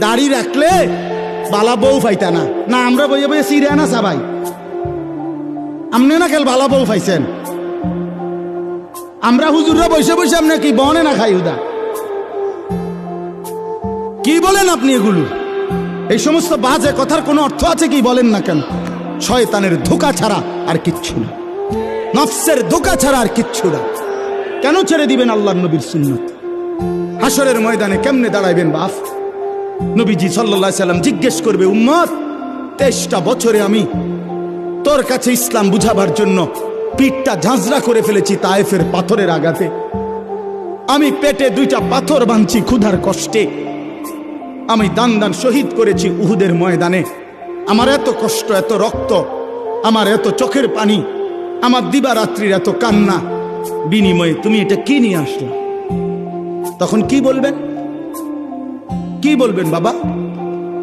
দাড়ি রাখলে বালা বউ পাইতা না। না আমরা বইয়ে বইয়ে সিরিয়া না সবাই, আমনে না খেল বালা বউ পাইছেন। আমরা হুজুররা বসে বসে আপনি কি বনে না খাই উদা? কি বলেন আপনি এগুলো? এই সমস্ত বাজে কথার কোনো অর্থ আছে কি বলেন না কেন? শয়তানের ধোঁকা ছাড়া আর কিচ্ছু না, নফসের ধোঁকা ছাড়া আর কিচ্ছু না। কেন ছেড়ে দিবেন আল্লাহর নবীর সুন্নাত? হাসরের ময়দানে কেমনে দাঁড়াইবেন বাপ? নবীজি সাল্লাল্লাহু আলাইহি সাল্লাম জিজ্ঞেস করবে, উম্মত 23টা বছরে আমি তোর কাছে ইসলাম বুঝাবার জন্য পিঠটা ঝাঁঝরা করে ফেলেছি তায়েফের পাথরের আঘাতে। আমি পেটে 2টা পাথর বাঁধছি ক্ষুধার কষ্টে। আমি দান দান শহীদ করেছি উহুদের ময়দানে। আমার এত কষ্ট, এত রক্ত, আমার এত চোখের পানি, আমার দিবারাত্রির এত কান্না, বিনিময়ে তুমি এটা কি নিয়ে আসলে? তখন কি বলবেন? কি বলবেন বাবা?